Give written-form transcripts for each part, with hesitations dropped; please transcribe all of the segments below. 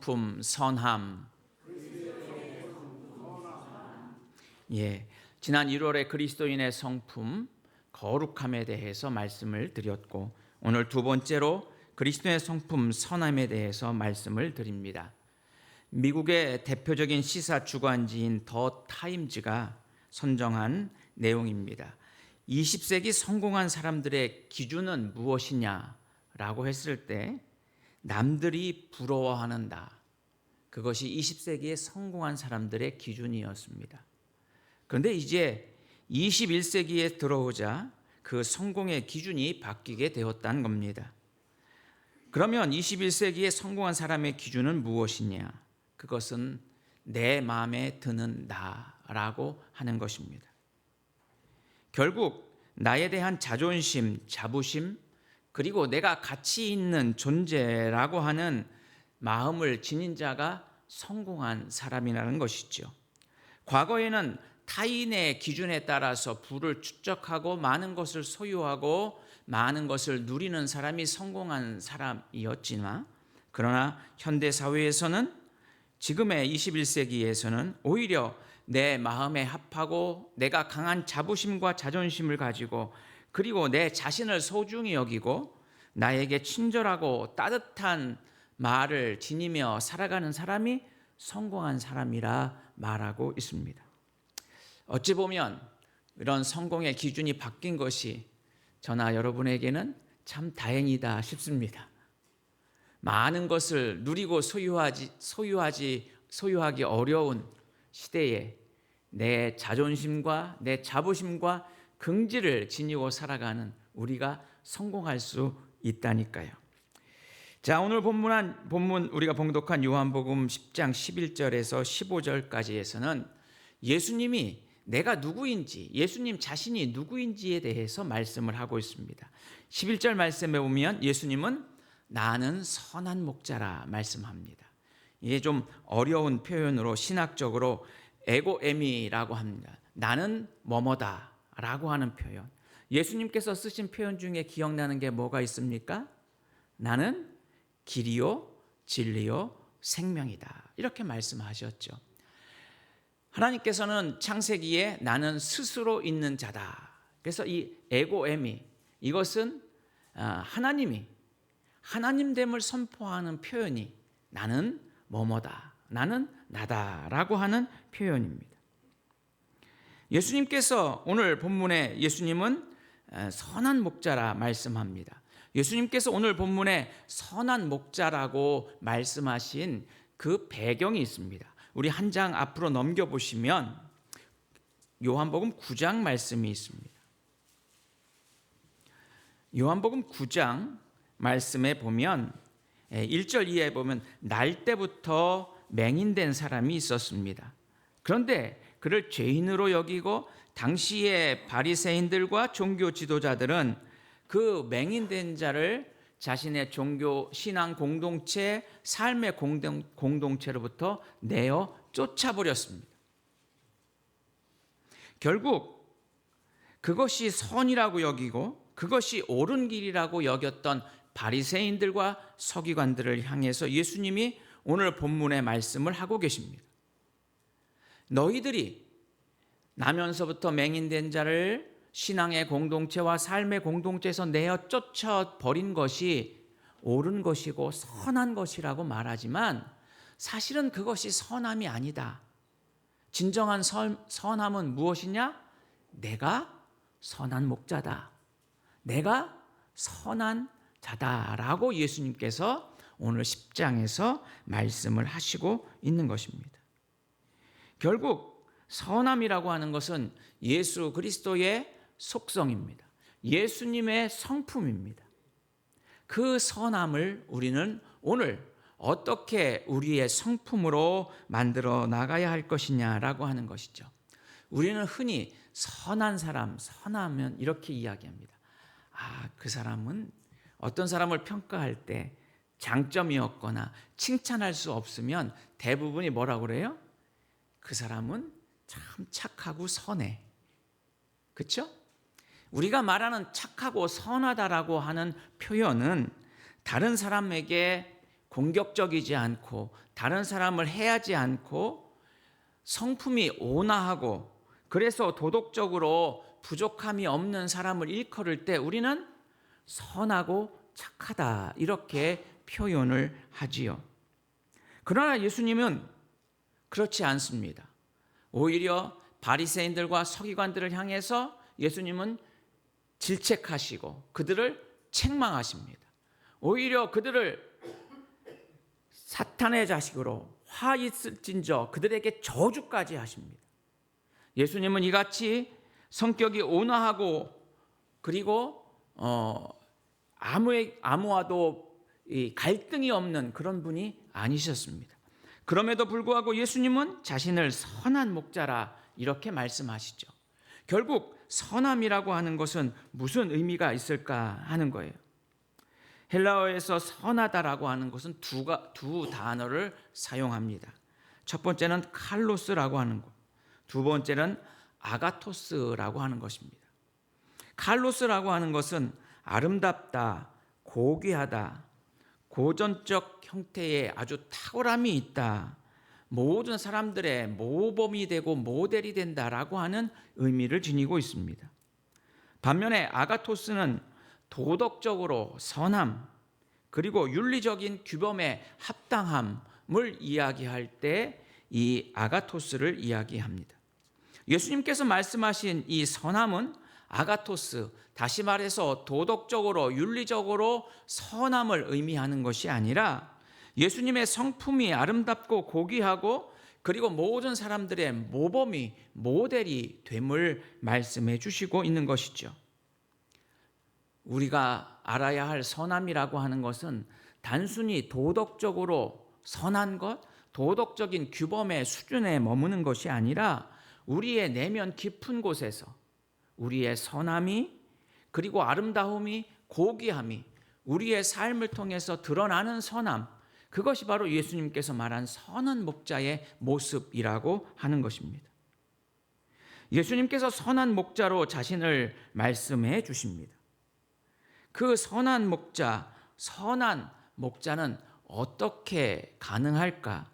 성품 선함. 예, 지난 1월에 그리스도인의 성품 거룩함에 대해서 말씀을 드렸고, 오늘 두 번째로 그리스도의 성품 선함에 대해서 말씀을 드립니다. 미국의 대표적인 시사 주간지인 더 타임즈가 선정한 내용입니다. 20세기 성공한 사람들의 기준은 무엇이냐라고 했을 때 남들이 부러워하는 나, 그것이 20세기에 성공한 사람들의 기준이었습니다. 그런데 이제 21세기에 들어오자 그 성공의 기준이 바뀌게 되었다는 겁니다. 그러면 21세기에 성공한 사람의 기준은 무엇이냐? 그것은 내 마음에 드는 나라고 하는 것입니다. 결국 나에 대한 자존심, 자부심, 그리고 내가 가치 있는 존재라고 하는 마음을 지닌 자가 성공한 사람이라는 것이죠. 과거에는 타인의 기준에 따라서 부를 축적하고 많은 것을 소유하고 많은 것을 누리는 사람이 성공한 사람이었지만, 그러나 현대 사회에서는, 지금의 21세기에서는 오히려 내 마음에 합하고 내가 강한 자부심과 자존심을 가지고, 그리고 내 자신을 소중히 여기고 나에게 친절하고 따뜻한 말을 지니며 살아가는 사람이 성공한 사람이라 말하고 있습니다. 어찌 보면 이런 성공의 기준이 바뀐 것이 저나 여러분에게는 참 다행이다 싶습니다. 많은 것을 누리고 소유하기 어려운 시대에 내 자존심과 내 자부심과 긍지를 지니고 살아가는 우리가 성공할 수 있다니까요. 자, 오늘 본문 우리가 봉독한 요한복음 10장 11절에서 15절까지에서는 예수님이 내가 누구인지, 예수님 자신이 누구인지에 대해서 말씀을 하고 있습니다. 11절 말씀에 보면 예수님은 나는 선한 목자라 말씀합니다. 이게 좀 어려운 표현으로 신학적으로 에고에미라고 합니다. 나는 뭐뭐다 라고 하는 표현. 예수님께서 쓰신 표현 중에 기억나는 게 뭐가 있습니까? 나는 길이요 진리요 생명이다, 이렇게 말씀하셨죠. 하나님께서는 창세기에 나는 스스로 있는 자다. 그래서 이 에고에미, 이것은 하나님이 하나님됨을 선포하는 표현이 나는 뭐뭐다, 나는 나다라고 하는 표현입니다. 예수님께서 오늘 본문에 예수님은 선한 목자라 말씀합니다. 예수님께서 오늘 본문에 선한 목자라고 말씀하신 그 배경이 있습니다. 우리 한 장 앞으로 넘겨보시면 요한복음 9장 말씀이 있습니다. 요한복음 9장 말씀에 보면 1절 이하에 보면 날 때부터 맹인된 사람이 있었습니다. 그런데 그를 죄인으로 여기고 당시의 바리새인들과 종교 지도자들은 그 맹인된 자를 자신의 종교 신앙 공동체, 삶의 공동체로부터 내어 쫓아버렸습니다. 결국 그것이 선이라고 여기고 그것이 옳은 길이라고 여겼던 바리새인들과 서기관들을 향해서 예수님이 오늘 본문의 말씀을 하고 계십니다. 너희들이 나면서부터 맹인된 자를 신앙의 공동체와 삶의 공동체에서 내어 쫓아버린 것이 옳은 것이고 선한 것이라고 말하지만 사실은 그것이 선함이 아니다. 진정한 선함은 무엇이냐? 내가 선한 목자다, 내가 선한 자다라고 예수님께서 오늘 10장에서 말씀을 하시고 있는 것입니다. 결국 선함이라고 하는 것은 예수 그리스도의 속성입니다. 예수님의 성품입니다. 그 선함을 우리는 오늘 어떻게 우리의 성품으로 만들어 나가야 할 것이냐라고 하는 것이죠. 우리는 흔히 선한 사람, 선하면 이렇게 이야기합니다. 그 사람은 어떤 사람을 평가할 때 장점이었거나 칭찬할 수 없으면 대부분이 뭐라고 그래요? 그 사람은 참 착하고 선해. 그렇죠? 우리가 말하는 착하고 선하다라고 하는 표현은 다른 사람에게 공격적이지 않고 다른 사람을 해하지 않고 성품이 온화하고 그래서 도덕적으로 부족함이 없는 사람을 일컬을 때 우리는 선하고 착하다 이렇게 표현을 하지요. 그러나 예수님은 그렇지 않습니다. 오히려 바리새인들과 서기관들을 향해서 예수님은 질책하시고 그들을 책망하십니다. 오히려 그들을 사탄의 자식으로 화 있을진저 그들에게 저주까지 하십니다. 예수님은 이같이 성격이 온화하고 그리고 아무와도 갈등이 없는 그런 분이 아니셨습니다. 그럼에도 불구하고 예수님은 자신을 선한 목자라 이렇게 말씀하시죠. 결국 선함이라고 하는 것은 무슨 의미가 있을까 하는 거예요. 헬라어에서 선하다라고 하는 것은 두 단어를 사용합니다. 첫 번째는 칼로스라고 하는 것, 두 번째는 아가토스라고 하는 것입니다. 칼로스라고 하는 것은 아름답다, 고귀하다, 고전적 형태의 아주 탁월함이 있다, 모든 사람들의 모범이 되고 모델이 된다라고 하는 의미를 지니고 있습니다. 반면에 아가토스는 도덕적으로 선함 그리고 윤리적인 규범에 합당함을 이야기할 때 이 아가토스를 이야기합니다. 예수님께서 말씀하신 이 선함은 아가토스, 다시 말해서 도덕적으로 윤리적으로 선함을 의미하는 것이 아니라 예수님의 성품이 아름답고 고귀하고 그리고 모든 사람들의 모범이 모델이 됨을 말씀해 주시고 있는 것이죠. 우리가 알아야 할 선함이라고 하는 것은 단순히 도덕적으로 선한 것, 도덕적인 규범의 수준에 머무는 것이 아니라 우리의 내면 깊은 곳에서 우리의 선함이 그리고 아름다움이 고귀함이 우리의 삶을 통해서 드러나는 선함, 그것이 바로 예수님께서 말한 선한 목자의 모습이라고 하는 것입니다. 예수님께서 선한 목자로 자신을 말씀해 주십니다. 그 선한 목자는 어떻게 가능할까?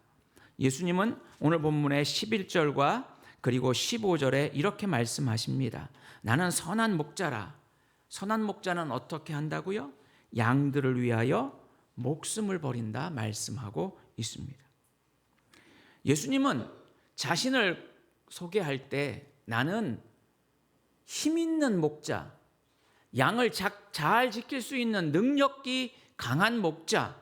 예수님은 오늘 본문의 11절과 그리고 15절에 이렇게 말씀하십니다. 나는 선한 목자라. 선한 목자는 어떻게 한다고요? 양들을 위하여 목숨을 버린다 말씀하고 있습니다. 예수님은 자신을 소개할 때 나는 힘 있는 목자, 양을 잘 지킬 수 있는 능력이 강한 목자,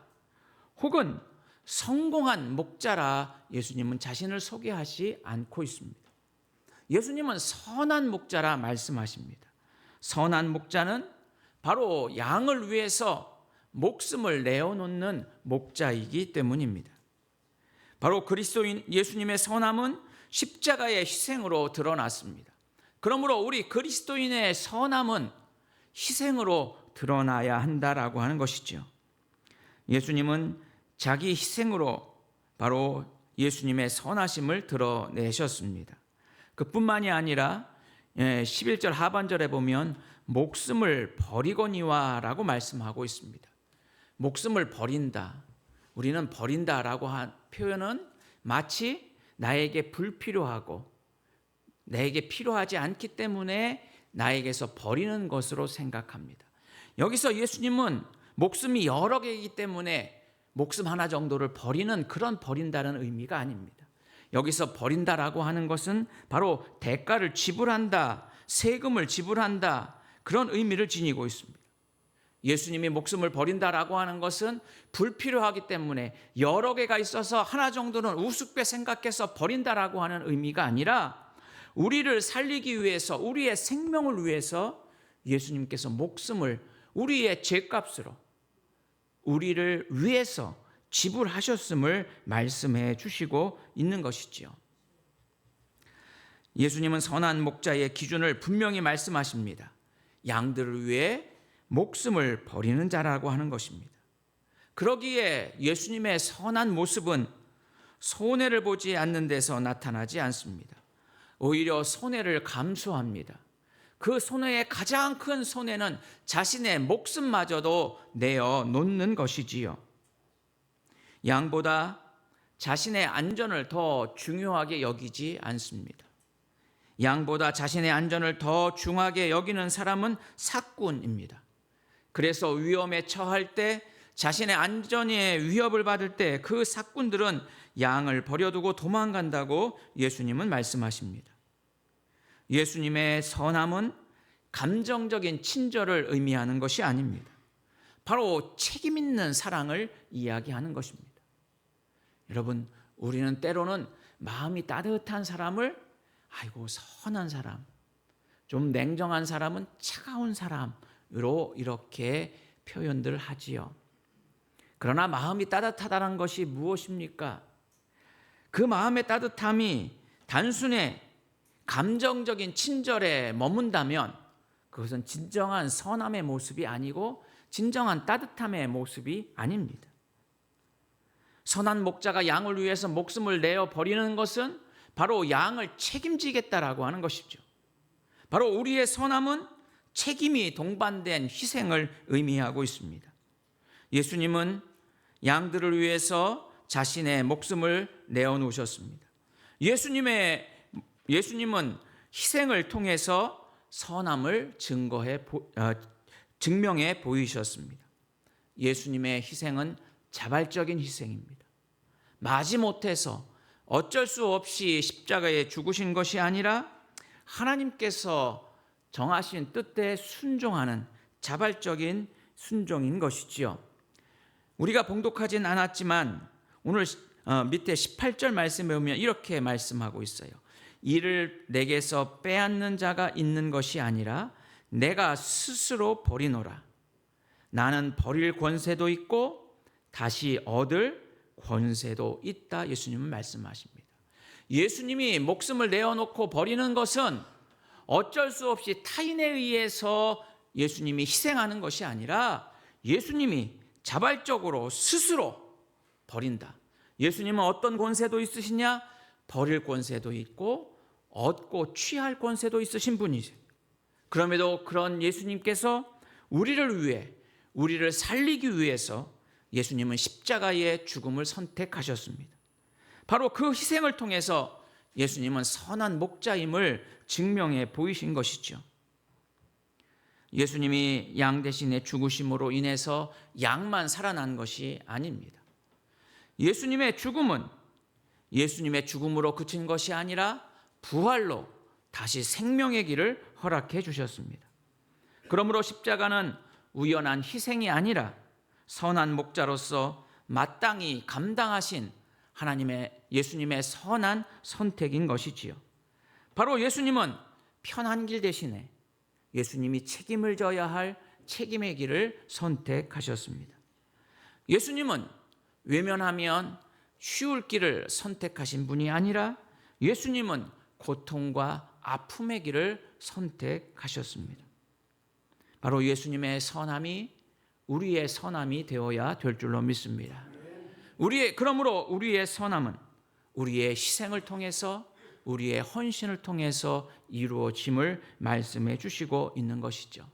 혹은 성공한 목자라 예수님은 자신을 소개하지 않고 있습니다. 예수님은 선한 목자라 말씀하십니다. 선한 목자는 바로 양을 위해서 목숨을 내어놓는 목자이기 때문입니다. 바로 그리스도인 예수님의 선함은 십자가의 희생으로 드러났습니다. 그러므로 우리 그리스도인의 선함은 희생으로 드러나야 한다라고 하는 것이죠. 예수님은 자기 희생으로 바로 예수님의 선하심을 드러내셨습니다. 그뿐만이 아니라 11절 하반절에 보면 목숨을 버리거니와라고 말씀하고 있습니다. 목숨을 버린다. 우리는 버린다라고 한 표현은 마치 나에게 불필요하고 나에게 필요하지 않기 때문에 나에게서 버리는 것으로 생각합니다. 여기서 예수님은 목숨이 여러 개이기 때문에 목숨 하나 정도를 버리는 그런 버린다는 의미가 아닙니다. 여기서 버린다라고 하는 것은 바로 대가를 지불한다, 세금을 지불한다, 그런 의미를 지니고 있습니다. 예수님이 목숨을 버린다라고 하는 것은 불필요하기 때문에 여러 개가 있어서 하나 정도는 우습게 생각해서 버린다라고 하는 의미가 아니라 우리를 살리기 위해서, 우리의 생명을 위해서 예수님께서 목숨을 우리의 죄값으로 우리를 위해서 지불하셨음을 말씀해 주시고 있는 것이지요. 예수님은 선한 목자의 기준을 분명히 말씀하십니다. 양들을 위해 목숨을 버리는 자라고 하는 것입니다. 그러기에 예수님의 선한 모습은 손해를 보지 않는 데서 나타나지 않습니다. 오히려 손해를 감수합니다. 그 손해의 가장 큰 손해는 자신의 목숨마저도 내어 놓는 것이지요. 양보다 자신의 안전을 더 중요하게 여기지 않습니다. 양보다 자신의 안전을 더 중하게 여기는 사람은 사꾼입니다. 그래서 위험에 처할 때, 자신의 안전에 위협을 받을 때 그 사꾼들은 양을 버려두고 도망간다고 예수님은 말씀하십니다. 예수님의 선함은 감정적인 친절을 의미하는 것이 아닙니다. 바로 책임 있는 사랑을 이야기하는 것입니다. 여러분, 우리는 때로는 마음이 따뜻한 사람을 아이고 선한 사람, 좀 냉정한 사람은 차가운 사람으로 이렇게 표현들 하지요. 그러나 마음이 따뜻하다는 것이 무엇입니까? 그 마음의 따뜻함이 단순히 감정적인 친절에 머문다면 그것은 진정한 선함의 모습이 아니고 진정한 따뜻함의 모습이 아닙니다. 선한 목자가 양을 위해서 목숨을 내어 버리는 것은 바로 양을 책임지겠다라고 하는 것이죠. 바로 우리의 선함은 책임이 동반된 희생을 의미하고 있습니다. 예수님은 양들을 위해서 자신의 목숨을 내어놓으셨습니다. 예수님은 희생을 통해서 선함을 증명해 보이셨습니다. 예수님의 희생은 자발적인 희생입니다. 마지못해서 어쩔 수 없이 십자가에 죽으신 것이 아니라 하나님께서 정하신 뜻에 순종하는 자발적인 순종인 것이지요. 우리가 봉독하진 않았지만 오늘 밑에 18절 말씀에 보면 이렇게 말씀하고 있어요. 이를 내게서 빼앗는 자가 있는 것이 아니라 내가 스스로 버리노라. 나는 버릴 권세도 있고 다시 얻을 권세도 있다. 예수님은 말씀하십니다. 예수님이 목숨을 내어놓고 버리는 것은 어쩔 수 없이 타인에 의해서 예수님이 희생하는 것이 아니라 예수님이 자발적으로 스스로 버린다. 예수님은 어떤 권세도 있으시냐? 버릴 권세도 있고 얻고 취할 권세도 있으신 분이세요. 그럼에도 그런 예수님께서 우리를 위해, 우리를 살리기 위해서 예수님은 십자가의 죽음을 선택하셨습니다. 바로 그 희생을 통해서 예수님은 선한 목자임을 증명해 보이신 것이죠. 예수님이 양 대신에 죽으심으로 인해서 양만 살아난 것이 아닙니다. 예수님의 죽음은 예수님의 죽음으로 그친 것이 아니라 부활로 다시 생명의 길을 허락해 주셨습니다. 그러므로 십자가는 우연한 희생이 아니라 선한 목자로서 마땅히 감당하신 예수님의 선한 선택인 것이지요. 바로 예수님은 편한 길 대신에 예수님이 책임을 져야 할 책임의 길을 선택하셨습니다. 예수님은 외면하면 쉬울 길을 선택하신 분이 아니라 예수님은 고통과 아픔의 길을 선택하셨습니다. 바로 예수님의 선함이 우리의 선함이 되어야 될 줄로 믿습니다. 그러므로 우리의 선함은 우리의 희생을 통해서, 우리의 헌신을 통해서 이루어짐을 말씀해 주시고 있는 것이죠.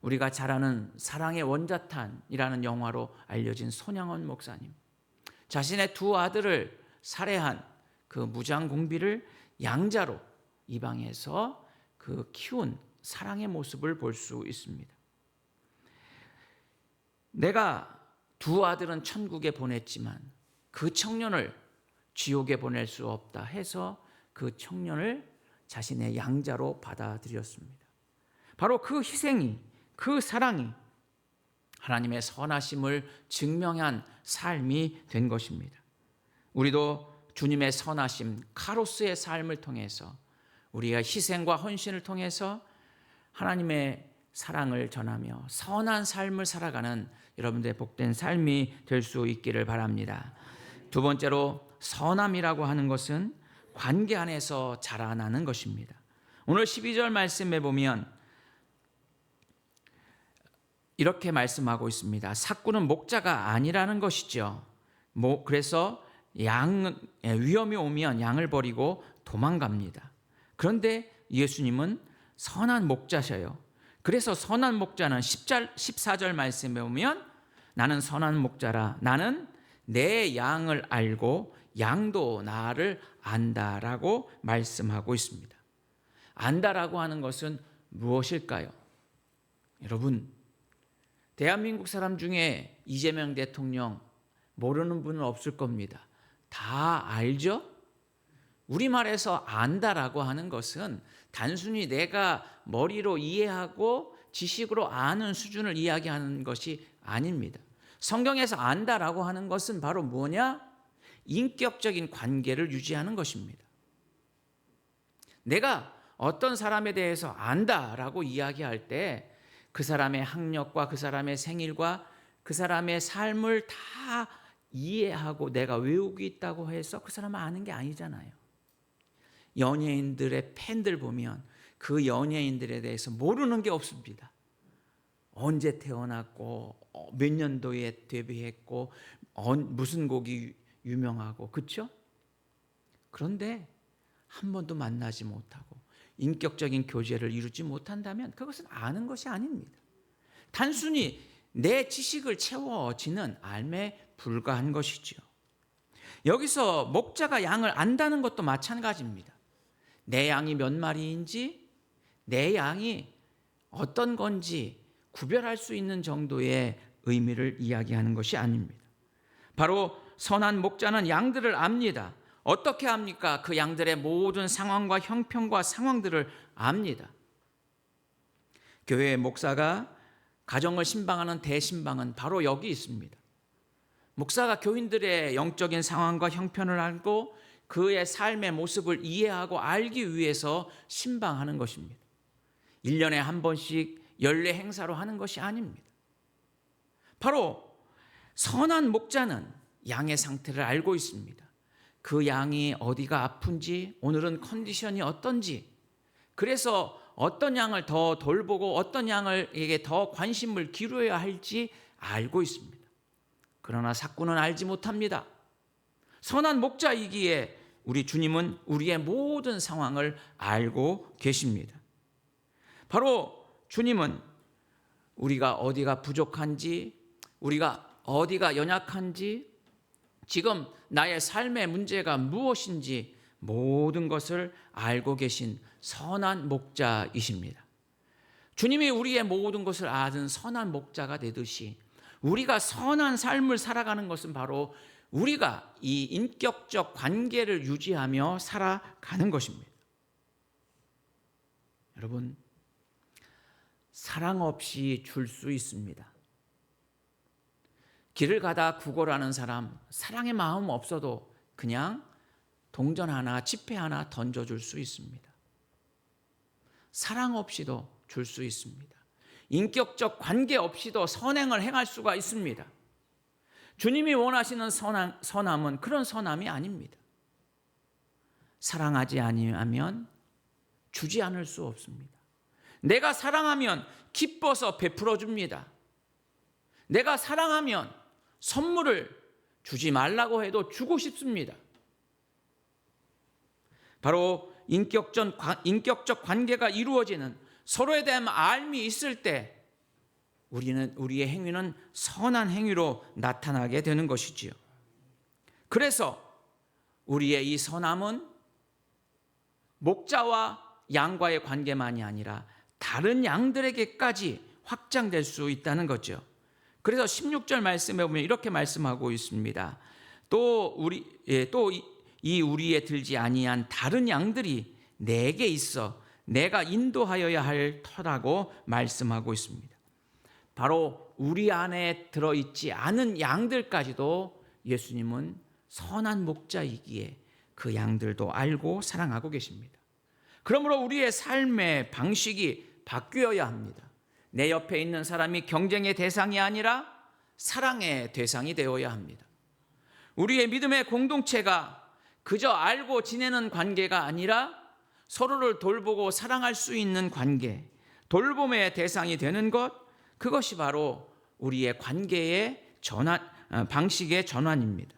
우리가 잘 아는 사랑의 원자탄이라는 영화로 알려진 손양원 목사님, 자신의 두 아들을 살해한 그 무장공비를 양자로 입양해서 그 키운 사랑의 모습을 볼 수 있습니다. 내가 두 아들은 천국에 보냈지만 그 청년을 지옥에 보낼 수 없다 해서 그 청년을 자신의 양자로 받아들였습니다. 바로 그 희생이, 그 사랑이 하나님의 선하심을 증명한 삶이 된 것입니다. 우리도 주님의 선하심, 카로스의 삶을 통해서 우리가 희생과 헌신을 통해서 하나님의 사랑을 전하며 선한 삶을 살아가는 여러분들의 복된 삶이 될 수 있기를 바랍니다. 두 번째로, 선함이라고 하는 것은 관계 안에서 자라나는 것입니다. 오늘 12절 말씀에 보면 이렇게 말씀하고 있습니다. 사꾼은 목자가 아니라는 것이죠. 그래서 위험이 오면 양을 버리고 도망갑니다. 그런데 예수님은 선한 목자셔요. 그래서 선한 목자는 14절 말씀에 보면 나는 선한 목자라, 나는 내 양을 알고 양도 나를 안다라고 말씀하고 있습니다. 안다라고 하는 것은 무엇일까요? 여러분, 대한민국 사람 중에 이재명 대통령 모르는 분은 없을 겁니다. 다 알죠? 우리말에서 안다라고 하는 것은 단순히 내가 머리로 이해하고 지식으로 아는 수준을 이야기하는 것이 아닙니다. 성경에서 안다라고 하는 것은 바로 뭐냐? 인격적인 관계를 유지하는 것입니다. 내가 어떤 사람에 대해서 안다라고 이야기할 때 그 사람의 학력과 그 사람의 생일과 그 사람의 삶을 다 이해하고 내가 외우고 있다고 해서 그 사람을 아는 게 아니잖아요. 연예인들의 팬들 보면 그 연예인들에 대해서 모르는 게 없습니다. 언제 태어났고 몇 년도에 데뷔했고 무슨 곡이 유명하고, 그렇죠? 그런데 한 번도 만나지 못하고 인격적인 교제를 이루지 못한다면 그것은 아는 것이 아닙니다. 단순히 내 지식을 채워지는 알매 불과한 것이지요. 여기서 목자가 양을 안다는 것도 마찬가지입니다. 내 양이 몇 마리인지, 내 양이 어떤 건지 구별할 수 있는 정도의 의미를 이야기하는 것이 아닙니다. 바로 선한 목자는 양들을 압니다. 어떻게 압니까? 그 양들의 모든 상황과 형편과 상황들을 압니다. 교회의 목사가 가정을 신방하는 대신방은 바로 여기 있습니다. 목사가 교인들의 영적인 상황과 형편을 알고 그의 삶의 모습을 이해하고 알기 위해서 신방하는 것입니다. 1년에 한 번씩 연례 행사로 하는 것이 아닙니다. 바로 선한 목자는 양의 상태를 알고 있습니다. 그 양이 어디가 아픈지, 오늘은 컨디션이 어떤지, 그래서 어떤 양을 더 돌보고 어떤 양에게 더 관심을 기울여야 할지 알고 있습니다. 그러나 사꾼은 알지 못합니다. 선한 목자이기에 우리 주님은 우리의 모든 상황을 알고 계십니다. 바로 주님은 우리가 어디가 부족한지, 우리가 어디가 연약한지, 지금 나의 삶의 문제가 무엇인지 모든 것을 알고 계신 선한 목자이십니다. 주님이 우리의 모든 것을 아는 선한 목자가 되듯이 우리가 선한 삶을 살아가는 것은 바로 우리가 이 인격적 관계를 유지하며 살아가는 것입니다. 여러분, 사랑 없이 줄 수 있습니다. 길을 가다 구걸하는 사람, 사랑의 마음 없어도 그냥 동전 하나, 지폐 하나 던져줄 수 있습니다. 사랑 없이도 줄 수 있습니다. 인격적 관계 없이도 선행을 행할 수가 있습니다. 주님이 원하시는 선함은 그런 선함이 아닙니다. 사랑하지 아니하면 주지 않을 수 없습니다. 내가 사랑하면 기뻐서 베풀어 줍니다. 내가 사랑하면 선물을 주지 말라고 해도 주고 싶습니다. 바로 인격적 관계가 이루어지는, 서로에 대한 알미 있을 때 우리의 행위는 선한 행위로 나타나게 되는 것이지요. 그래서 우리의 이 선함은 목자와 양과의 관계만이 아니라 다른 양들에게까지 확장될 수 있다는 거죠. 그래서 16절 말씀에 보면 이렇게 말씀하고 있습니다. 또 우리에 들지 아니한 다른 양들이 내게 있어 내가 인도하여야 할 터라고 말씀하고 있습니다. 바로 우리 안에 들어있지 않은 양들까지도 예수님은 선한 목자이기에 그 양들도 알고 사랑하고 계십니다. 그러므로 우리의 삶의 방식이 바뀌어야 합니다. 내 옆에 있는 사람이 경쟁의 대상이 아니라 사랑의 대상이 되어야 합니다. 우리의 믿음의 공동체가 그저 알고 지내는 관계가 아니라 서로를 돌보고 사랑할 수 있는 관계, 돌봄의 대상이 되는 것, 그것이 바로 우리의 관계의 방식의 전환입니다.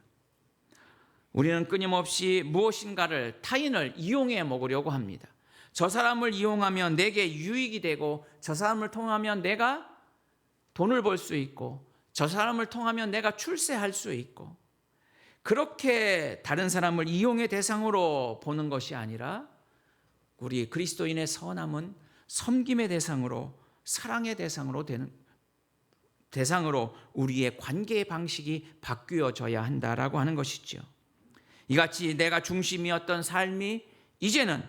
우리는 끊임없이 무엇인가를, 타인을 이용해 먹으려고 합니다. 저 사람을 이용하면 내게 유익이 되고, 저 사람을 통하면 내가 돈을 벌 수 있고, 저 사람을 통하면 내가 출세할 수 있고, 그렇게 다른 사람을 이용의 대상으로 보는 것이 아니라 우리 그리스도인의 선함은 섬김의 대상으로, 사랑의 대상으로 우리의 관계의 방식이 바뀌어져야 한다라고 하는 것이죠. 이같이 내가 중심이었던 삶이 이제는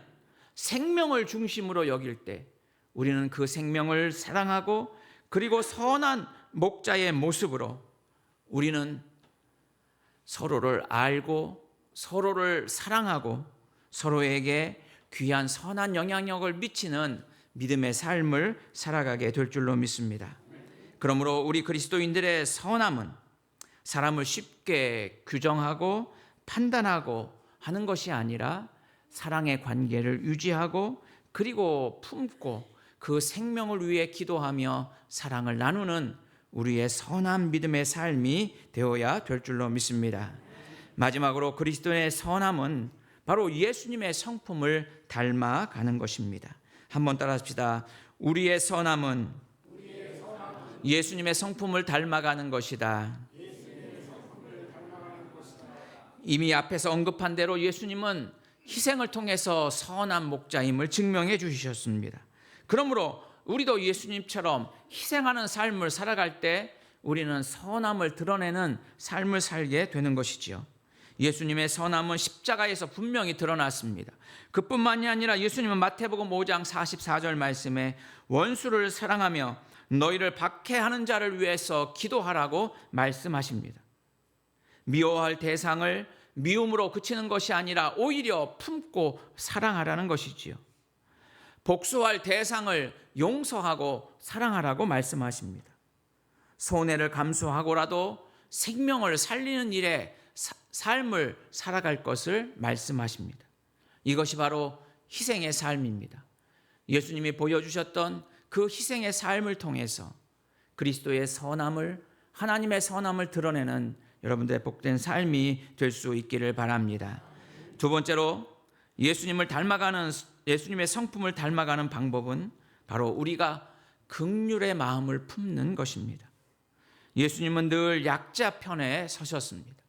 생명을 중심으로 여길 때 우리는 그 생명을 사랑하고, 그리고 선한 목자의 모습으로 우리는 서로를 알고 서로를 사랑하고 서로에게 귀한 선한 영향력을 미치는 믿음의 삶을 살아가게 될 줄로 믿습니다. 그러므로 우리 그리스도인들의 선함은 사람을 쉽게 규정하고 판단하고 하는 것이 아니라 사랑의 관계를 유지하고, 그리고 품고 그 생명을 위해 기도하며 사랑을 나누는 우리의 선한 믿음의 삶이 되어야 될 줄로 믿습니다. 마지막으로 그리스도의 선함은 바로 예수님의 성품을 닮아가는 것입니다. 한번 따라합시다. 우리의 선함은 예수님의 성품을 닮아가는 것이다. 이미 앞에서 언급한 대로 예수님은 희생을 통해서 선한 목자임을 증명해 주셨습니다. 그러므로 우리도 예수님처럼 희생하는 삶을 살아갈 때 우리는 선함을 드러내는 삶을 살게 되는 것이지요. 예수님의 선함은 십자가에서 분명히 드러났습니다. 그뿐만이 아니라 예수님은 마태복음 5장 44절 말씀에 원수를 사랑하며 너희를 박해하는 자를 위해서 기도하라고 말씀하십니다. 미워할 대상을 미움으로 그치는 것이 아니라 오히려 품고 사랑하라는 것이지요. 복수할 대상을 용서하고 사랑하라고 말씀하십니다. 손해를 감수하고라도 생명을 살리는 일에 삶을 살아갈 것을 말씀하십니다. 이것이 바로 희생의 삶입니다. 예수님이 보여주셨던 그 희생의 삶을 통해서 그리스도의 선함을, 하나님의 선함을 드러내는 여러분들의 복된 삶이 될 수 있기를 바랍니다. 두 번째로 예수님의 성품을 닮아가는 방법은 바로 우리가 긍휼의 마음을 품는 것입니다. 예수님은 늘 약자 편에 서셨습니다.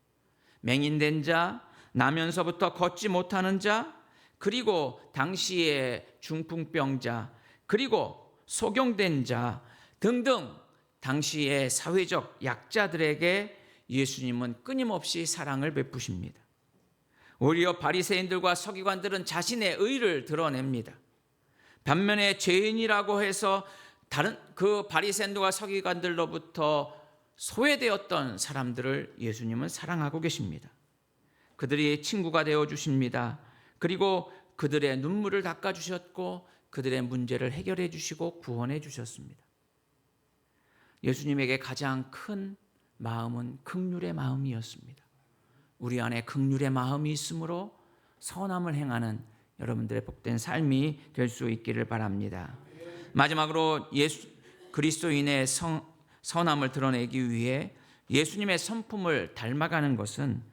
맹인된 자, 나면서부터 걷지 못하는 자, 그리고 당시의 중풍병자, 그리고 소경된 자 등등 당시의 사회적 약자들에게 예수님은 끊임없이 사랑을 베푸십니다. 오히려 바리새인들과 서기관들은 자신의 의를 드러냅니다. 반면에 죄인이라고 해서 다른 그 바리새인들과 서기관들로부터 소외되었던 사람들을 예수님은 사랑하고 계십니다. 그들이 친구가 되어 주십니다. 그리고 그들의 눈물을 닦아 주셨고 그들의 문제를 해결해 주시고 구원해 주셨습니다. 예수님에게 가장 큰 마음은 긍휼의 마음이었습니다. 우리 안에 긍휼의 마음이 있으므로 선함을 행하는 여러분들의 복된 삶이 될 수 있기를 바랍니다. 마지막으로 그리스도인의 선함을 드러내기 위해 예수님의 성품을 닮아가는 것은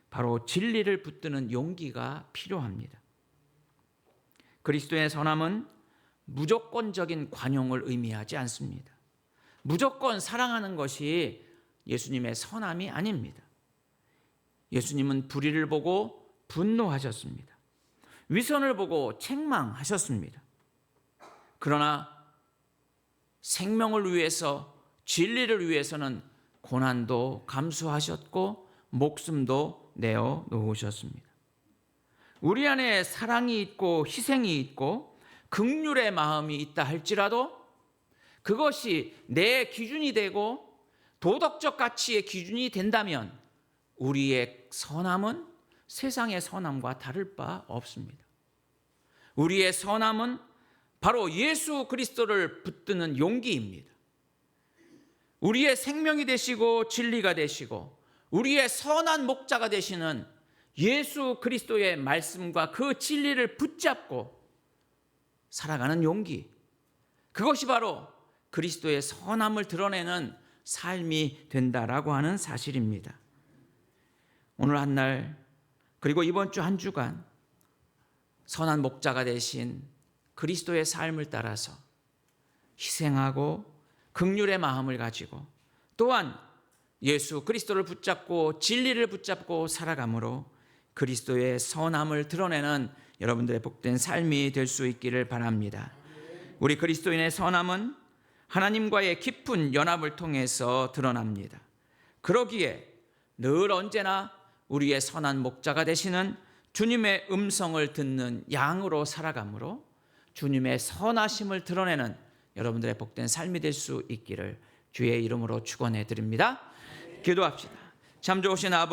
바로 진리를 붙드는 용기가 필요합니다. 그리스도의 선함은 무조건적인 관용을 의미하지 않습니다. 무조건 사랑하는 것이 예수님의 선함이 아닙니다. 예수님은 불의를 보고 분노하셨습니다. 위선을 보고 책망하셨습니다. 그러나 생명을 위해서, 진리를 위해서는 고난도 감수하셨고 목숨도 내어 놓으셨습니다. 우리 안에 사랑이 있고 희생이 있고 긍휼의 마음이 있다 할지라도 그것이 내 기준이 되고 도덕적 가치의 기준이 된다면 우리의 선함은 세상의 선함과 다를 바 없습니다. 우리의 선함은 바로 예수 그리스도를 붙드는 용기입니다. 우리의 생명이 되시고 진리가 되시고 우리의 선한 목자가 되시는 예수 그리스도의 말씀과 그 진리를 붙잡고 살아가는 용기, 그것이 바로 그리스도의 선함을 드러내는 삶이 된다라고 하는 사실입니다. 오늘 한 날, 그리고 이번 주 한 주간 선한 목자가 되신 그리스도의 삶을 따라서 희생하고 긍휼의 마음을 가지고 또한 예수 그리스도를 붙잡고 진리를 붙잡고 살아감으로 그리스도의 선함을 드러내는 여러분들의 복된 삶이 될 수 있기를 바랍니다. 우리 그리스도인의 선함은 하나님과의 깊은 연합을 통해서 드러납니다. 그러기에 늘 언제나 우리의 선한 목자가 되시는 주님의 음성을 듣는 양으로 살아감으로 주님의 선하심을 드러내는 여러분들의 복된 삶이 될 수 있기를 주의 이름으로 축원해 드립니다. 기도합시다. 참 좋으신 아버지,